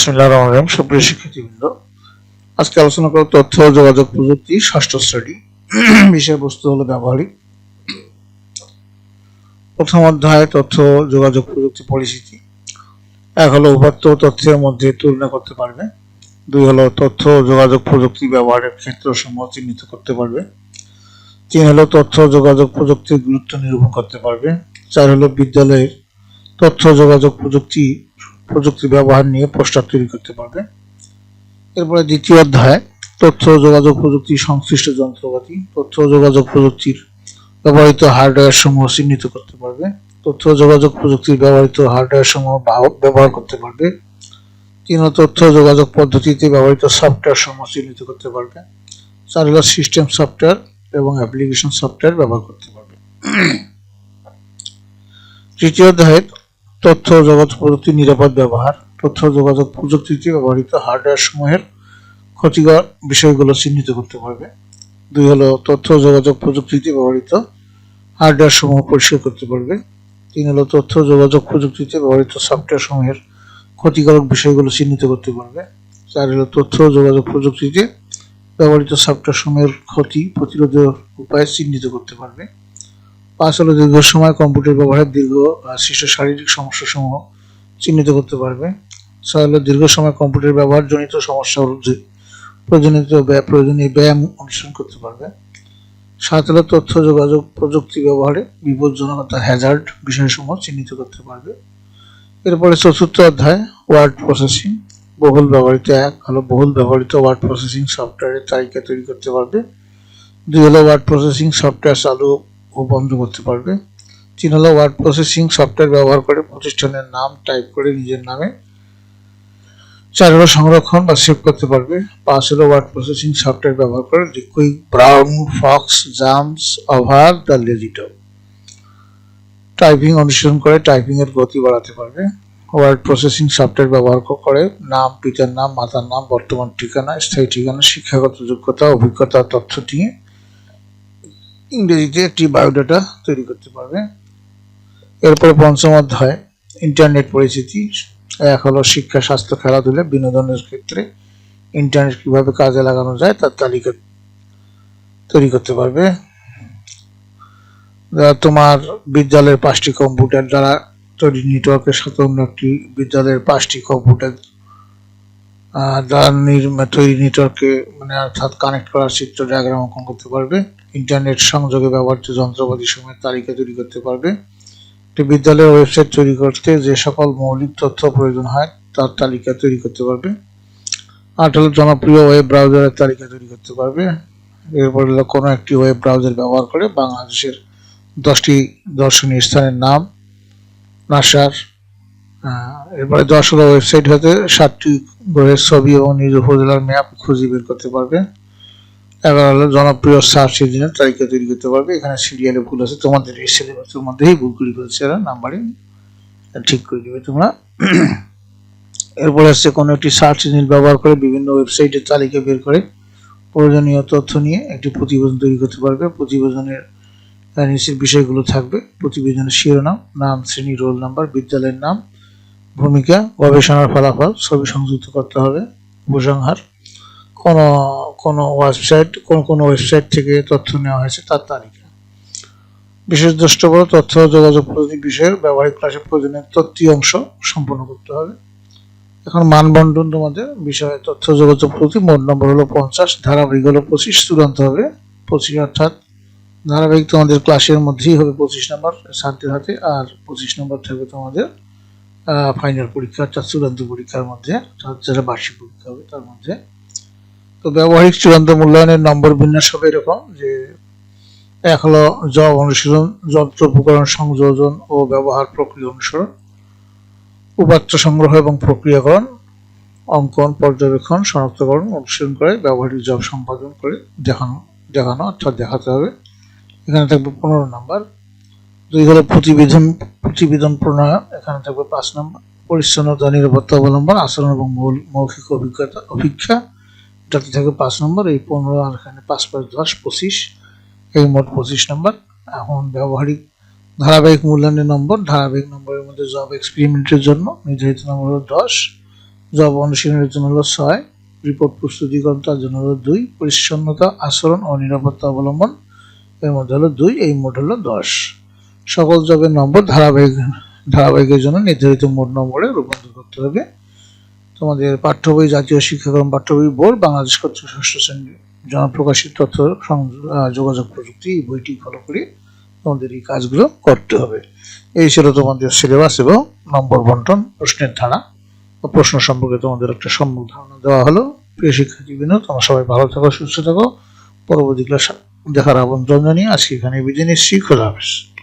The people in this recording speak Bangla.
বিসমিল্লাহির রহমানির রহিম। সুপ্রিয় শিক্ষার্থীবৃন্দ, আজকে আলোচনা করব তথ্য ও যোগাযোগ প্রযুক্তি ষষ্ঠ শ্রেণী। বিষয়বস্তু হলো ব্যবহারিক। প্রথম অধ্যায় তথ্য ও যোগাযোগ প্রযুক্তি পরিচিতি। এক হলো উপাত্ত তথ্যের মধ্যে তুলনা করতে পারবে। দুই হলো তথ্য ও যোগাযোগ প্রযুক্তি ব্যবহারের ক্ষেত্রসমূহ চিহ্নিত করতে পারবে। তিন হলো তথ্য ও যোগাযোগ প্রযুক্তির গুরুত্ব নিরূপণ করতে পারবে। চার হলো বিদ্যালয়ের তথ্য যোগাযোগ প্রযুক্তি ব্যবহার নিয়ে পোস্টার তৈরি করতে পারবে। এরপরে দ্বিতীয় অধ্যায় তথ্য যোগাযোগ প্রযুক্তি সংশ্লিষ্ট যন্ত্রপাতি। তথ্য যোগাযোগ প্রযুক্তির ব্যবহৃত হার্ডওয়্যার সমূহ চিহ্নিত করতে পারবে। তথ্য যোগাযোগ প্রযুক্তির ব্যবহৃত হার্ডওয়্যার সমূহ ব্যবহার করতে পারবে। তিন তথ্য যোগাযোগ পদ্ধতিতে ব্যবহৃত সফটওয়্যার সমূহ চিহ্নিত করতে পারবে। চার হলো সিস্টেম সফটওয়্যার এবং অ্যাপ্লিকেশন সফটওয়্যার ব্যবহার করতে পারবে। তৃতীয় অধ্যায়ে তথ্য যোগাযোগ প্রযুক্তির নিরাপদ ব্যবহার। তথ্য যোগাযোগ প্রযুক্তিতে ব্যবহৃত হার্ডওয়্যার সমূহের ক্ষতিকর বিষয়গুলো চিহ্নিত করতে পারবে। দুই হলো তথ্য যোগাযোগ প্রযুক্তিতে ব্যবহৃত হার্ডওয়্যার সমূহ পরিষ্কার করতে পারবে। তিন হলো তথ্য যোগাযোগ প্রযুক্তিতে ব্যবহৃত সফটওয়্যার সমূহের ক্ষতিকারক বিষয়গুলো চিহ্নিত করতে পারবে। চার হলো তথ্য যোগাযোগ প্রযুক্তিতে ব্যবহৃত সফটওয়্যার সমূহের ক্ষতি প্রতিরোধের উপায় চিহ্নিত করতে পারবে। পাঁচ হলো দীর্ঘ সময় কম্পিউটার ব্যবহারের সৃষ্ট শারীরিক সমস্যা সমূহ চিহ্নিত করতে পারবে। ছয় হলো দীর্ঘ সময় কম্পিউটার ব্যবহার জনিত সমস্যা প্রয়োজনীয় ব্যায়াম অনুসরণ করতে পারবে। সাত হলো তথ্য যোগাযোগ প্রযুক্তি ব্যবহারে বিপজ্জনকতা হ্যাজার্ড বিষয়সমূহ চিহ্নিত করতে পারবে। এরপরে চতুর্থ অধ্যায় ওয়ার্ড প্রসেসিং। বহুল ব্যবহৃত বহুল ব্যবহৃত ওয়ার্ড প্রসেসিং সফটওয়্যারের তালিকা তৈরি করতে পারবে। দুই হলো ওয়ার্ড প্রসেসিং সফটওয়্যার চালু ও বন্ধ করতে পারবে। তিন হলো ওয়ার্ড প্রসেসিং সফটওয়্যার ব্যবহার করে প্রতিষ্ঠানের নাম টাইপ করে নিজের নামে। চার হলো সংরক্ষণ বা সেভ করতে পারবে। পাঁচ হলো ওয়ার্ড প্রসেসিং সফটওয়্যার ব্যবহার করে liquid, brown, fox, jumps, over the lazy dog typing অনুসরণ করে টাইপিং এর গতি বাড়াতে পারবে। ওয়ার্ড প্রসেসিং সফটওয়্যার ব্যবহার করে নাম, পিতার নাম, মাতার নাম, বর্তমান ঠিকানা, স্থায়ী ঠিকানা, শিক্ষাগত যোগ্যতা, অভিজ্ঞতা তথ্য নিয়ে ইংরেজিতে একটি বায়োডাটা তৈরি করতে পারবে। এরপরে পঞ্চম অধ্যায় ইন্টারনেট পরিচিতি। এক হলো শিক্ষা, স্বাস্থ্য, খেলাধুলা, বিনোদনের ক্ষেত্রে ইন্টারনেট কিভাবে কাজে লাগানো যায় তার তালিকা তৈরি করতে পারবে। তোমার বিদ্যালয়ের 5টি কম্পিউটার দ্বারা তৈরি নেটওয়ার্কের সাথে অন্য একটি বিদ্যালয়ের 5টি কম্পিউটার দ্বারা তৈরি নেটওয়ার্কে অর্থাৎ কানেক্ট করার চিত্র ডায়াগ্রাম অঙ্কন করতে পারবে। ইন্টারনেট সংযোগে ব্যবহৃত যন্ত্রপাতি সমূহের তালিকা তৈরি করতে পারবে। একটি বিদ্যালয়ের ওয়েবসাইট তৈরি করতে যে সকল মৌলিক তথ্য প্রয়োজন হয় তার তালিকা তৈরি করতে পারবে। 8 হলো জনপ্রিয় ওয়েব ব্রাউজারের তালিকা তৈরি করতে পারবে। এরপর হলো কোনো একটি ওয়েব ব্রাউজার ব্যবহার করে বাংলাদেশের 10টি দর্শনীয় স্থানের নাম নাসার। এরপরে 10 হলো ওয়েবসাইট হতে 7টি গ্রহের ছবি এবং নিজ উপজেলার ম্যাপ খুঁজে বের করতে পারবে। 11 হলো জনপ্রিয় সার্চ ইঞ্জিনের তালিকা তৈরি করতে পারবে। এখানে সিরিয়ালে ভুল আছে, তোমাদের এই সিলেবাসের মধ্যেই ভুল করে ফেলছে, এরা নাম্বারিং ঠিক করে দেবে তোমরা। এরপরে হচ্ছে কোনো একটি সার্চ ইঞ্জিন ব্যবহার করে বিভিন্ন ওয়েবসাইটের তালিকা বের করে প্রয়োজনীয় তথ্য নিয়ে একটি প্রতিবেদন তৈরি করতে পারবে। প্রতিবেদনের নিচের বিষয়গুলো থাকবে: প্রতিবেদনের শিরোনাম, নাম, শ্রেণী, রোল নাম্বার, বিদ্যালয়ের নাম, ভূমিকা, গবেষণার ফলাফল, ছবি সংযুক্ত করতে হবে, উপসংহার, কোন ওয়েবসাইট থেকে তথ্য নেওয়া হয়েছে তার তালিকা। বিশেষ দ্রষ্টব্য তথ্য যোগাযোগ প্রযুক্তি বিষয়ের ব্যবহারিক ক্লাসে প্রয়োজনীয় তথ্যীয় অংশ সম্পন্ন করতে হবে। এখন মানবন্টন তোমাদের বিষয়ে তথ্য যোগাযোগ প্রযুক্তি। মোট নম্বর হলো 50, ধারাবাহিক হলো 25, চূড়ান্ত হবে 25, অর্থাৎ ধারাবাহিক তোমাদের ক্লাসের মধ্যেই হবে 25 নম্বর ছাত্রের হাতে, আর 25 নম্বর থাকবে তোমাদের ফাইনাল পরীক্ষা অর্থাৎ চূড়ান্ত পরীক্ষার মধ্যে, যেটা বার্ষিক পরীক্ষা হবে তার মধ্যে। তো ব্যবহারিক চূড়ান্ত মূল্যায়নের নম্বর বিন্যাস হবে এরকম যে: 1 হলো জব অনুশীলন, যন্ত্র উপকরণ সংযোজন ও ব্যবহার প্রক্রিয়া অনুসরণ, উপাত্ত সংগ্রহ এবং প্রক্রিয়াকরণ, অঙ্কন, পর্যবেক্ষণ, শনাক্তকরণ, অনুসরণ করে ব্যবহারিক জব সম্পাদন করে দেখানো অর্থাৎ দেখাতে হবে। এখানে থাকবে 15 নম্বর। 2 হলো প্রতিবেদন প্রণয়ন, এখানে থাকবে 5 নম্বর। পরিচ্ছন্নতা, নিরাপত্তা অবলম্বন, আচরণ এবং মৌখিক অভিজ্ঞতা, এটাতে থাকবে 5 নম্বর। এই 15 আর এখানে 5 + 10 25, এই মোট 25 নম্বর। এখন ব্যবহারিক ধারাবাহিক মূল্যায়নের নম্বর, ধারাবাহিক নম্বরের মধ্যে জব এক্সপেরিমেন্টের জন্য নির্ধারিত নম্বর হলো 10, জব অনুশীলনের জন্য হলো 6, রিপোর্ট প্রস্তুতিকরণ তার জন্য হলো 2, পরিচ্ছন্নতা আচরণ ও নিরাপত্তা অবলম্বন এর মধ্যে হলো 2, এই মোট হলো 10। সকল জবের নম্বর ধারাবাহিকের জন্য নির্ধারিত মোট নম্বরে রূপান্তর করতে হবে। তোমাদের পাঠ্য বই জাতীয় শিক্ষাক্রম পাঠ্য বই বোর্ড বাংলাদেশ কর্তৃক 6ষ্ঠ শ্রেণীর জনপ্রকাশিত তথ্য যোগাযোগ প্রযুক্তি এই বইটি ফলো করে তোমাদের এই কাজগুলো করতে হবে। এই ছিল তোমাদের সিলেবাস এবং নম্বর বন্টন, প্রশ্নের ধারা বা প্রশ্ন সম্পর্কে তোমাদের একটা সম্যক ধারণা দেওয়া হলো। প্রিয় শিক্ষার্থীবৃন্দ, তোমরা সবাই ভালো থাকো, সুস্থ থাকো। পরবর্তী ক্লাস দেখার আমন্ত্রণ জানিয়ে আজকে এখানে বিদায় নিচ্ছি। খোদা হাফেজ।